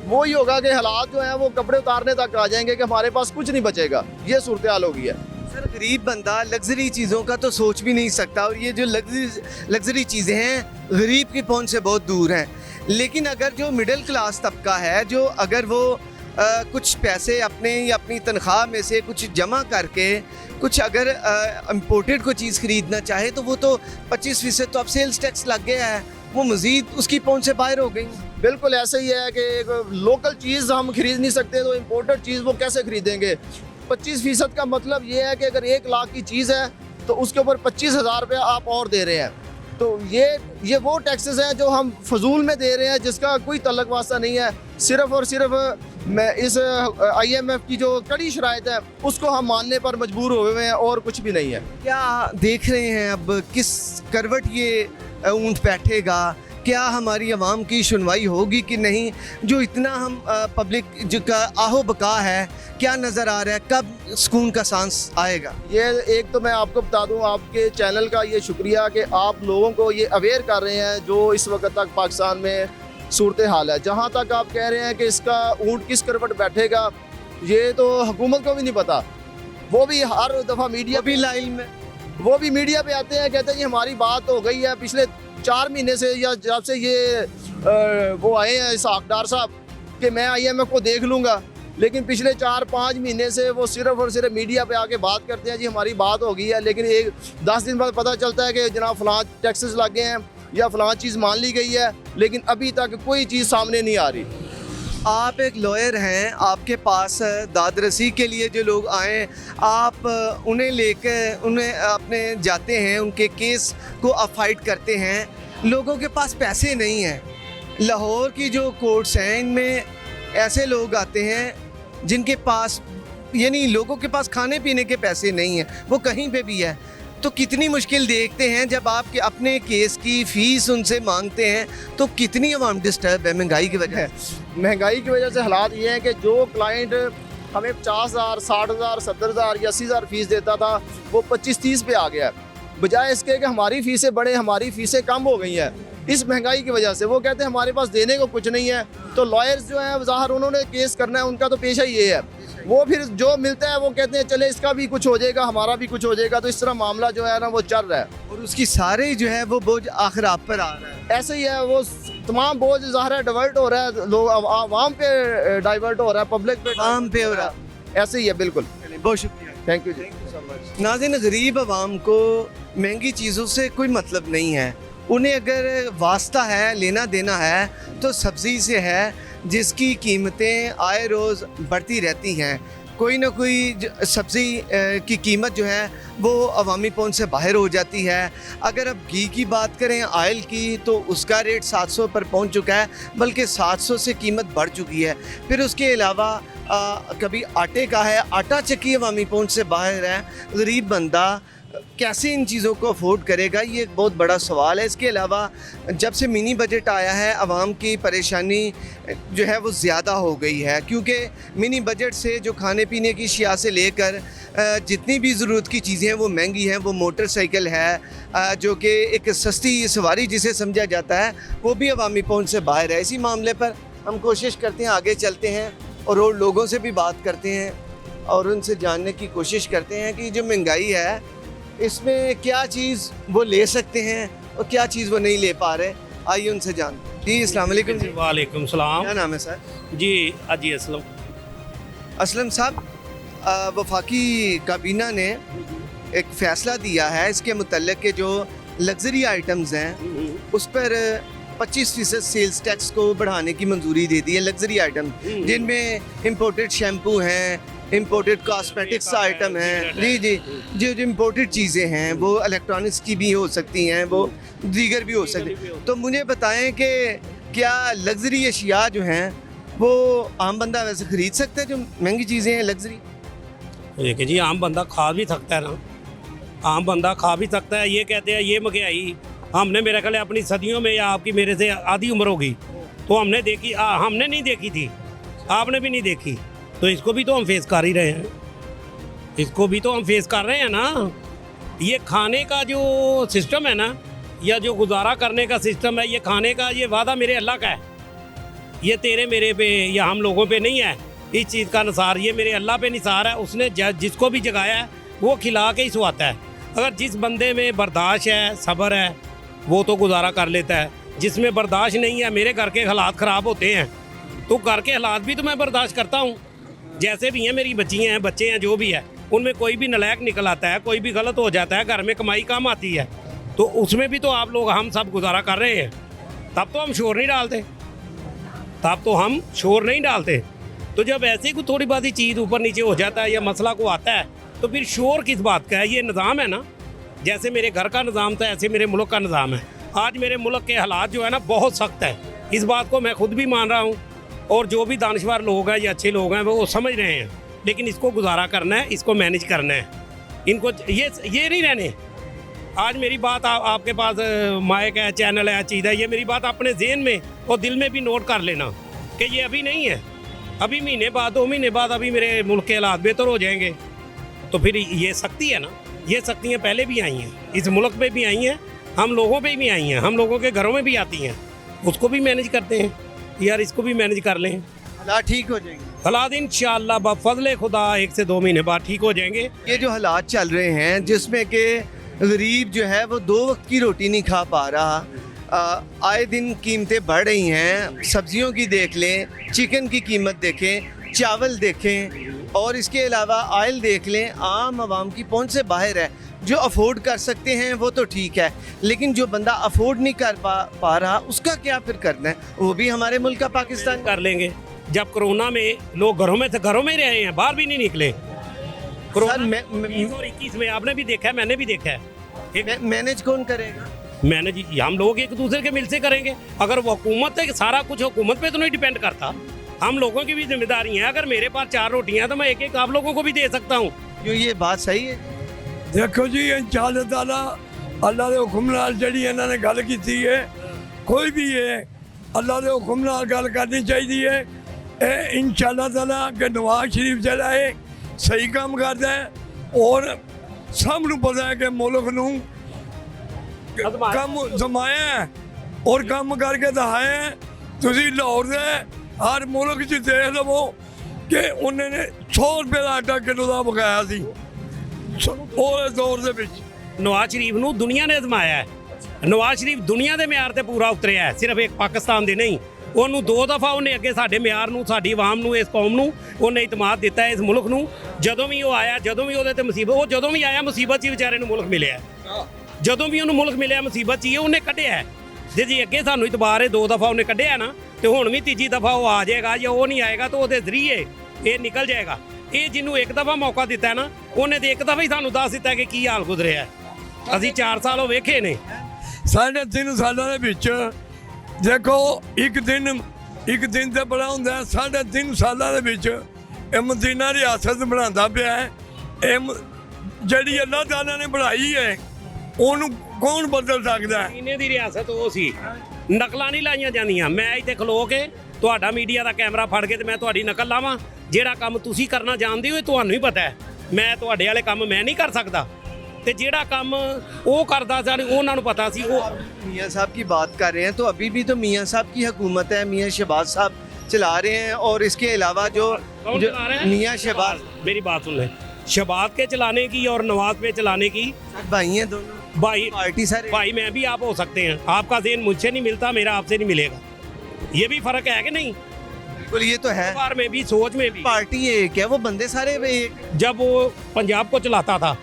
वो ही होगा कि हालात जो हैं वो कपड़े उतारने तक आ जाएंगे कि हमारे पास कुछ नहीं बचेगा। ये सूरत हाल हो गई है। सर गरीब बंदा लग्जरी चीज़ों का तो सोच भी नहीं सकता, और ये जो लग्जरी चीज़ें हैं गरीब की पहुंच से बहुत दूर हैं। लेकिन अगर जो मिडिल क्लास तबका है, जो अगर वो कुछ पैसे अपने या अपनी तनख्वाह में से कुछ जमा करके कुछ अगर इम्पोर्टेड कोई चीज़ ख़रीदना चाहे, तो वो तो 25% तो अब सेल्स टैक्स लग गया है, वो मज़ीद उसकी पहुंच से बाहर हो गई। बिल्कुल ऐसे ही है कि एक लोकल चीज़ हम खरीद नहीं सकते तो इम्पोर्टेड चीज़ वो कैसे खरीदेंगे? 25% का मतलब ये है कि अगर 1 लाख की चीज़ है तो उसके ऊपर 25,000 रुपये आप और दे रहे हैं। तो ये वो टैक्सेस हैं जो हम फजूल में दे रहे हैं, जिसका कोई तल्लक वास्ता नहीं है। सिर्फ और सिर्फ मैं इस IMF की जो कड़ी शराइत है उसको हम मानने पर मजबूर हुए हुए हैं और कुछ भी नहीं है। क्या देख रहे हैं अब किस करवट ये ऊँट बैठेगा? क्या हमारी आवाम की सुनवाई होगी कि नहीं? जो इतना हम पब्लिक जो का आहो बका है, क्या नज़र आ रहा है, कब सुकून का सांस आएगा? ये एक तो मैं आपको बता दूं, आपके चैनल का ये शुक्रिया कि आप लोगों को ये अवेयर कर रहे हैं जो इस वक्त तक पाकिस्तान में सूरत हाल है। जहाँ तक आप कह रहे हैं कि इसका ऊँट किस करवट बैठेगा, ये तो हुकूमत को भी नहीं पता। वो भी हर दफ़ा मीडिया भी लाइन में वो भी मीडिया पे आते हैं, कहते हैं जी हमारी बात हो गई है। पिछले 4 महीने से या जब से ये वो आए हैं इसहाक़ साहब कि मैं IMF को देख लूँगा, लेकिन पिछले 4-5 महीने से वो सिर्फ और सिर्फ मीडिया पे आके बात करते हैं जी हमारी बात हो गई है, लेकिन 10 दिन बाद पता चलता है कि जनाब फलां टैक्सेस लग गए हैं या फलां चीज़ मान ली गई है, लेकिन अभी तक कोई चीज़ सामने नहीं आ रही। आप एक लॉयर हैं, आपके पास दादरसी के लिए जो लोग आए, आप उन्हें लेकर उन्हें अपने जाते हैं, उनके केस को आप फाइट करते हैं। लोगों के पास पैसे नहीं हैं। लाहौर की जो कोर्ट्स हैं इनमें ऐसे लोग आते हैं जिनके पास, यानी लोगों के पास खाने पीने के पैसे नहीं हैं, वो कहीं पे भी है। तो कितनी मुश्किल देखते हैं जब आप अपने केस की फ़ीस उनसे मांगते हैं, तो कितनी अवाम डिस्टर्ब है महंगाई की वजह से। महंगाई की वजह से हालात ये हैं कि जो क्लाइंट हमें 50,000, 60,000, 70,000 या 80,000 फीस देता था, वो 25-30 पे आ गया है। बजाय इसके कि हमारी फ़ीसें बढ़े, हमारी फ़ीसें कम हो गई हैं इस महंगाई की वजह से। वो कहते हैं हमारे पास देने को कुछ नहीं है। तो लॉयर्स जो हैं ज़ाहिर उन्होंने केस करना है, उनका तो पेशा ही ये है। वो फिर जो मिलता है वो कहते हैं चले इसका भी कुछ हो जाएगा, हमारा भी कुछ हो जाएगा। तो इस तरह मामला जो है ना वो चल रहा है, और उसकी सारे जो है वो बोझ आखिर आप पर आ रहा है। ऐसे ही है। वो तमाम बोझ ज़ाहिर है डाइवर्ट हो रहा है, लोग आवाम पे डाइवर्ट हो रहा है, पब्लिक पे आम पे हो रहा है। ऐसे ही है बिल्कुल। बहुत शुक्रिया, थैंक यू जी। नाज़रीन, गरीब आवाम को महंगी चीज़ों से कोई मतलब नहीं है। उन्हें अगर वास्ता है, लेना देना है, तो सब्ज़ी से है, जिसकी कीमतें आए रोज़ बढ़ती रहती हैं। कोई ना कोई सब्ज़ी की कीमत जो है वो अवामी पहुंच से बाहर हो जाती है। अगर अब घी की बात करें, आयल की, तो उसका रेट 700 पर पहुंच चुका है, बल्कि 700 से कीमत बढ़ चुकी है। फिर उसके अलावा कभी आटे का है, आटा चक्की अवामी पहुंच से बाहर है। गरीब बंदा कैसे इन चीज़ों को अफोर्ड करेगा, ये एक बहुत बड़ा सवाल है। इसके अलावा जब से मिनी बजट आया है, आवाम की परेशानी जो है वो ज़्यादा हो गई है, क्योंकि मिनी बजट से जो खाने पीने की अशिया से लेकर जितनी भी ज़रूरत की चीज़ें हैं वो महंगी हैं। वो मोटरसाइकिल है जो कि एक सस्ती सवारी जिसे समझा जाता है, वो भी अवामी पहुंच से बाहर है। इसी मामले पर हम कोशिश करते हैं, आगे चलते हैं और लोगों से भी बात करते हैं और उनसे जानने की कोशिश करते हैं कि जो महंगाई है इसमें क्या चीज़ वो ले सकते हैं और क्या चीज़ वो नहीं ले पा रहे। आइए उनसे जानते हैं। जी अस्सलाम वालेकुम जी। वालेकुम सलाम। क्या नाम है सर? जी अजी असलम। असलम साहब, वफाकी काबीना ने एक फ़ैसला दिया है इसके मुतल्लिक़ के जो लग्जरी आइटम्स हैं उस पर 25% सेल्स टैक्स को बढ़ाने की मंजूरी दे दी है। लग्जरी आइटम जिनमें इम्पोर्टेड शैम्पू हैं, इम्पोर्टेड कॉस्मेटिक्स आइटम हैं, जी, जो इम्पोर्टेड चीज़ें हैं वो इलेक्ट्रॉनिक्स की भी हो सकती हैं, वो दीगर भी हो सकती हैं। तो मुझे बताएं कि क्या लग्जरी अशिया जो हैं वो आम बंदा वैसे ख़रीद सकता है, जो महंगी चीज़ें हैं लग्जरी? देखिए जी, आम बंदा खा भी सकता है ना, आम बंदा खा भी सकता है। ये कहते हैं ये महंगाई हमने मेरे ख्याल अपनी सदियों में, या आपकी मेरे से आधी उम्र होगी, तो हमने देखी, हमने नहीं देखी थी, आपने भी नहीं देखी। तो इसको भी तो हम फेस कर ही रहे हैं, इसको भी तो हम फेस कर रहे हैं ना। ये खाने का जो सिस्टम है ना, या जो गुजारा करने का सिस्टम है, ये खाने का, ये वादा मेरे अल्लाह का है, ये तेरे मेरे पे या हम लोगों पे नहीं है। इस चीज़ का निसार ये मेरे अल्लाह पे निसार है। उसने जिसको भी जगाया है वो खिला के ही सुहाता है। अगर जिस बंदे में बर्दाश्त है, सब्र है, वो तो गुजारा कर लेता है। जिसमें बर्दाश्त नहीं है, मेरे घर के हालात ख़राब होते हैं तो घर के हालात भी तो मैं बर्दाश्त करता हूँ। जैसे भी हैं, मेरी बच्चियाँ हैं, बच्चे हैं, जो भी है, उनमें कोई भी नालायक निकल आता है, कोई भी गलत हो जाता है, घर में कमाई कम आती है, तो उसमें भी तो आप लोग, हम सब गुजारा कर रहे हैं। तब तो हम शोर नहीं डालते, तब तो हम शोर नहीं डालते। तो जब ऐसे ही कोई थोड़ी बात ही चीज़ ऊपर नीचे हो जाता है या मसला को आता है, तो फिर शोर किस बात का है? ये निज़ाम है ना, जैसे मेरे घर का निज़ाम था ऐसे मेरे मुल्क का निज़ाम है। आज मेरे मुल्क के हालात जो है ना बहुत सख्त है, इस बात को मैं खुद भी मान रहा हूँ, और जो भी दानिशवर लोग हैं या अच्छे लोग हैं वो समझ रहे हैं। लेकिन इसको गुजारा करना है, इसको मैनेज करना है, इनको ये नहीं रहने। आज मेरी बात आपके पास माइक है, चैनल है, चीज़ है, ये मेरी बात अपने ज़हन में और दिल में भी नोट कर लेना कि ये अभी नहीं है, अभी महीने बाद, 2 महीने बाद अभी मेरे मुल्क के हालात बेहतर हो जाएंगे। तो फिर ये सख्ती है ना, ये सख्तियाँ पहले भी आई हैं, इस मुल्क में भी आई हैं, हम लोगों पे भी आई हैं, हम लोगों के घरों में भी आती हैं, उसको भी मैनेज करते हैं। यार इसको भी मैनेज कर लें, हालात ठीक हो जाएंगे। हालात इंशाअल्लाह बफज़ल खुदा 1 से 2 महीने बाद ठीक हो जाएंगे। ये जो हालात चल रहे हैं जिसमें कि गरीब जो है वो 2 वक्त की रोटी नहीं खा पा रहा, आए दिन कीमतें बढ़ रही हैं, सब्जियों की देख लें, चिकन की कीमत देखें, चावल देखें, और इसके अलावा ऑयल देख लें, आम आवाम की पहुंच से बाहर है। जो अफोर्ड कर सकते हैं वो तो ठीक है, लेकिन जो बंदा अफोर्ड नहीं कर पा रहा उसका क्या फिर करना है? वो भी हमारे मुल्क का पाकिस्तान कर लेंगे, जब कोरोना में लोग घरों में थे, घरों में ही रहे हैं, बाहर भी नहीं निकले। कोरोना 20 और 21 में आपने भी देखा है, मैंने भी देखा है। मैनेज कौन करेगा? मैनेज हम लोग एक दूसरे के मिल से करेंगे। अगर वो हुकूमत है, सारा कुछ हुकूमत पे तो नहीं डिपेंड करता, हम लोगों की भी जिम्मेदारी है। अगर मेरे पास 4 रोटियां तो मैं एक एक आप लोगों को भी दे सकता हूँ। क्यों ये बात सही है? देखो जी, इंशाअल्लाह ताला अल्लाह के हुक्म नाल जिहड़ी इन्हां ने गल कीती है, कोई भी है अल्लाह के हुक्म नाल गल करनी चाहिए है। इंशाअल्लाह ताला कि नवाज शरीफ जिहड़ा है सही काम करदा है और सब नूं पता है कि मुल्क नूं कम जमाया है और कम करके दिखाया है। तुसीं लाहौर दे हर मुल्क 'च देख लवो कि उन्होंने 100 रुपये का आटा किलो का बकाया सी उस दौर दे विच। नवाज शरीफ नूं दुनिया ने आजमाया है। नवाज शरीफ दुनिया के म्यार ते पूरा उतरिया है, सिर्फ एक पाकिस्तान दे नहीं। ਉਹਨੂੰ 2 ਦਫਾ ਉਹਨੇ ਅੱਗੇ ਸਾਡੇ ਮਿਆਰ ਨੂੰ, ਸਾਡੀ ਆਵਾਮ ਨੂੰ, ਇਸ ਕੌਮ ਨੂੰ ਉਹਨੇ ਇਤਮਾਦ ਦਿੱਤਾ ਹੈ, ਇਸ ਮੁਲਕ ਨੂੰ। ਜਦੋਂ ਵੀ ਉਹ ਆਇਆ, ਜਦੋਂ ਵੀ ਉਹਦੇ ਤੇ ਮੁਸੀਬਤ, ਉਹ ਜਦੋਂ ਵੀ ਆਇਆ ਮੁਸੀਬਤ 'ਚ ਵਿਚਾਰੇ ਨੂੰ ਮੁਲਕ ਮਿਲਿਆ। ਜਦੋਂ ਵੀ ਉਹਨੂੰ ਮੁਲਕ ਮਿਲਿਆ ਮੁਸੀਬਤ 'ਚ ਹੀ ਉਹਨੇ ਕੱਢਿਆ। ਜੇ ਜੀ ਅੱਗੇ ਸਾਨੂੰ ਇਤਬਾਰ ਹੈ 2 ਦਫਾ ਉਹਨੇ ਕੱਢਿਆ ਨਾ, ਤੇ ਹੁਣ ਵੀ ਤੀਜੀ ਦਫਾ ਉਹ ਆ ਜਾਏਗਾ। ਜੇ ਉਹ ਨਹੀਂ ਆਏਗਾ ਤਾਂ ਉਹਦੇ ਜ਼ਰੀਏ ਇਹ ਨਿਕਲ ਜਾਏਗਾ। ਇਹ ਜਿਹਨੂੰ ਇੱਕ ਦਫਾ ਮੌਕਾ ਦਿੱਤਾ ਹੈ ਨਾ, ਉਹਨੇ ਤੇ ਇੱਕ ਦਫਾ ਹੀ ਸਾਨੂੰ ਦੱਸ ਦਿੱਤਾ ਕਿ ਕੀ ਹਾਲ ਗੁਜ਼ਰਿਆ। ਅਸੀਂ 4 ਸਾਲ ਉਹ ਵੇਖੇ ਨੇ। 3.5 ਸਾਲਾਂ ਦੇ ਵਿੱਚ ਦੇਖੋ ਇੱਕ ਦਿਨ ਤੇ ਬੜਾ ਹੁੰਦਾ। 3.5 ਸਾਲਾਂ ਦੇ ਵਿੱਚ ਇਹ ਮਦੀਨਾ ਰਿਆਸਤ ਬਣਾਉਂਦਾ ਪਿਆ ਹੈ। ਇਹ ਜਿਹੜੀ ਅੱਲਾਹ ਤਾਲਾ ਨੇ ਬਣਾਈ ਹੈ ਉਹਨੂੰ ਕੌਣ ਬਦਲ ਸਕਦਾ ਹੈ? ਮਦੀਨੇ ਦੀ ਰਿਆਸਤ ਉਹ ਸੀ, ਨਕਲਾਂ ਨਹੀਂ ਲਾਈਆਂ ਜਾਂਦੀਆਂ। ਮੈਂ ਇੱਥੇ ਖਲੋ ਕੇ ਤੁਹਾਡਾ ਮੀਡੀਆ ਦਾ ਕੈਮਰਾ ਫੜ ਕੇ ਤੇ ਮੈਂ ਤੁਹਾਡੀ ਨਕਲ ਲਾਵਾਂ? ਜਿਹੜਾ ਕੰਮ ਤੁਸੀਂ ਕਰਨਾ ਜਾਣਦੇ ਹੋ ਤੁਹਾਨੂੰ ਹੀ ਪਤਾ ਹੈ। ਮੈਂ ਤੁਹਾਡੇ ਵਾਲੇ ਕੰਮ ਮੈਂ ਨਹੀਂ ਕਰ ਸਕਦਾ, ਤੇ ਜਿਹੜਾ ਕੰਮ ਉਹ ਕਰਦਾ ਸਾਨੂੰ ਉਹਨਾਂ ਨੂੰ ਪਤਾ ਸੀ। ਉਹ मियाँ साहब की बात कर रहे हैं तो अभी भी तो मियाँ साहब की हुकूमत है, मियाँ शहबाज साहब चला रहे हैं। और इसके अलावा जो चला रहे हैं? मियाँ शहबाज, मेरी बात सुन ले, शहबाज के चलाने की और नवाज पे चलाने की भाई हैं दोनों, भाई पार्टी सर। भाई मैं भी आप हो सकते हैं, आपका ज़हन मुझसे नहीं मिलता, मेरा आपसे नहीं मिलेगा। ये भी फ़र्क है कि नहीं? बिल्कुल, ये तो है। बार में भी, सोच में भी। पार्टी एक है, वो बंदे सारे एक। जब वो पंजाब को चलाता था,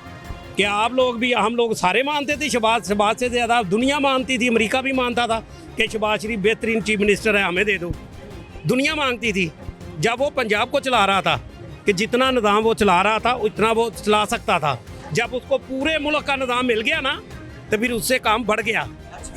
क्या आप लोग भी, हम लोग सारे मानते थे शहबाज से ज़्यादा दुनिया मानती थी, अमेरिका भी मानता था कि शहबाज शरीफ बेहतरीन चीफ मिनिस्टर है, हमें दे दो। दुनिया मांगती थी। जब वो पंजाब को चला रहा था कि जितना निज़ाम वो चला रहा था उतना वो चला सकता था। जब उसको पूरे मुल्क का निज़ाम मिल गया ना, तो फिर उससे काम बढ़ गया।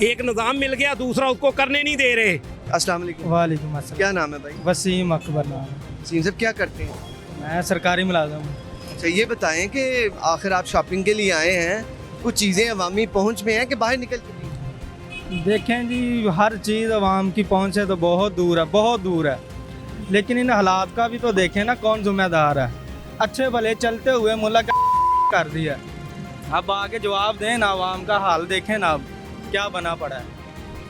एक निज़ाम मिल गया, दूसरा उसको करने नहीं दे रहे। अस्सलाम वालेकुम। वालेकुम अस्सलाम। क्या नाम है भाई? वसीम अकबर नाम। वसीम साहब क्या करते हैं? मैं सरकारी मुलाजिम हूँ। अच्छा, ये बताएं कि आखिर आप शॉपिंग के लिए आए हैं, कुछ चीज़ें अवामी पहुंच में हैं कि बाहर निकल चुकी हैं? देखें जी, हर चीज़ आवाम की पहुँच है तो बहुत दूर है, बहुत दूर है। लेकिन इन हालात का भी तो देखें ना, कौन जिम्मेदार है? अच्छे भले चलते हुए मुल्क कर दिया, अब आगे जवाब दें ना, आवाम का हाल देखें ना अब क्या बना पड़ा है।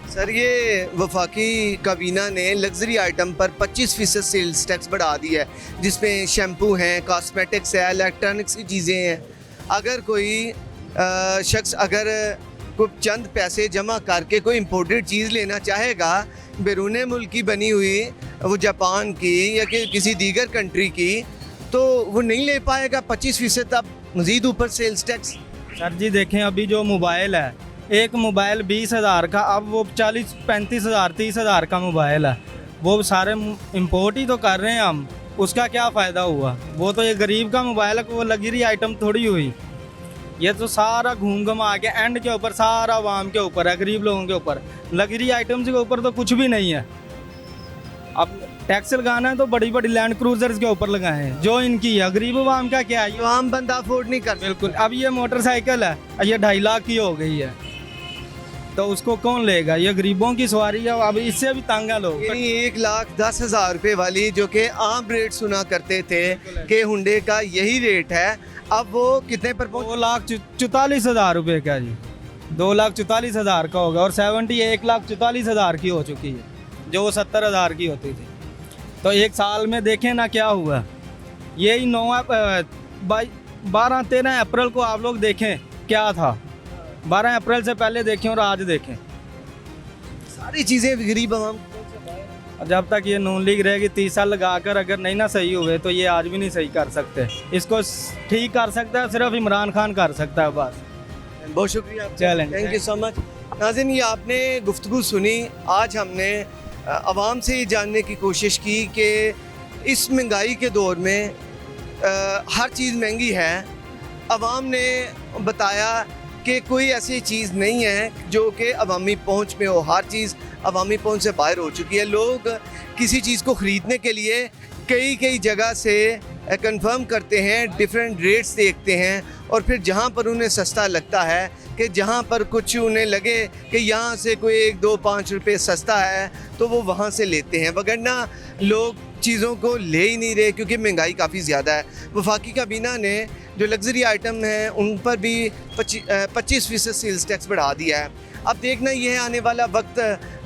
सर, ये वफाकी काबीना ने लग्जरी आइटम पर 25% सेल्स टैक्स बढ़ा दिया है, जिसमें शैम्पू हैं, कॉस्मेटिक्स है, इलेक्ट्रॉनिक्स की चीज़ें हैं। अगर कोई शख्स अगर कुछ चंद पैसे जमा करके कोई इम्पोर्टेड चीज़ लेना चाहेगा बैरून मुल्क की बनी हुई, वो जापान की या कि किसी दीगर कंट्री की, तो वो नहीं ले पाएगा। 25% अब मज़ीद ऊपर सेल्स टैक्स। सर जी देखें, अभी जो मोबाइल है, एक मोबाइल 20,000 का, अब वो 40-35,000 30,000 का मोबाइल है। वो सारे इंपोर्ट ही तो कर रहे हैं हम, उसका क्या फ़ायदा हुआ? वो तो ये गरीब का मोबाइल है, वो लग्जरी आइटम थोड़ी हुई। ये तो सारा घूम घमा के एंड के ऊपर सारा आवाम के ऊपर है, गरीब लोगों के ऊपर। लग्जरी आइटम्स के ऊपर तो कुछ भी नहीं है। अब टैक्स लगाना है तो बड़ी बड़ी लैंड क्रूजर्स के ऊपर लगाए हैं, जो इनकी है। गरीब आवाम का क्या है? आम बंदा अफोर्ड नहीं कर। बिल्कुल। अब ये मोटरसाइकिल है, ये 2.5 लाख की हो गई है, तो उसको कौन लेगा? ये गरीबों की सवारी है, अब इससे भी तंग है लोग। 1,10,000 रुपये वाली, जो कि आम रेट सुना करते थे कि हुंडे का यही रेट है, अब वो कितने पर पहुंच? 2,44,000 रुपये का जी, 2,44,000 का होगा। और 70 1,44,000 की हो चुकी है, जो 70,000 की होती थी। तो एक साल में देखें ना क्या हुआ। यही 12-13 अप्रैल को आप लोग देखें क्या था, 12 अप्रैल से पहले देखें और आज देखें, सारी चीज़ें गरीब आवाम। जब तक ये नून लीग रहेगी 30 साल लगाकर अगर नहीं ना सही हुए तो ये आज भी नहीं सही कर सकते। इसको ठीक कर सकता है सिर्फ इमरान खान कर सकता है बस। बहुत शुक्रिया, चलें, थैंक यू सो मच। नाज़रीन, ये आपने गुफ्तगू सुनी। आज हमने आवाम से ये जानने की कोशिश की कि इस महंगाई के दौर में हर चीज़ महंगी है। आवाम ने बताया कि कोई ऐसी चीज़ नहीं है जो कि अवामी पहुंच में हो, हर चीज़ अवामी पहुंच से बाहर हो चुकी है। लोग किसी चीज़ को ख़रीदने के लिए कई जगह से कंफर्म करते हैं, डिफरेंट रेट्स देखते हैं और फिर जहां पर उन्हें सस्ता लगता है कि जहां पर कुछ उन्हें लगे कि यहाँ से कोई 1, 2, 5 रुपये सस्ता है तो वो वहाँ से लेते हैं, वगरना लोग चीज़ों को ले ही नहीं रहे क्योंकि महंगाई काफ़ी ज़्यादा है। वफाकी काबीना ने जो लग्जरी आइटम हैं उन पर भी 25% सेल्स टैक्स बढ़ा दिया है। अब देखना ये है आने वाला वक्त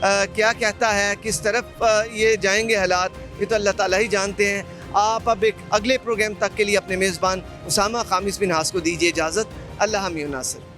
क्या कहता है, किस तरफ ये जाएंगे हालात, ये तो अल्लाह ताला ही जानते हैं। आप अब एक अगले प्रोग्राम तक के लिए अपने मेज़बान उसामा खामिस बिन हास को दीजिए इजाज़त। अल्लाह हामी नासिर।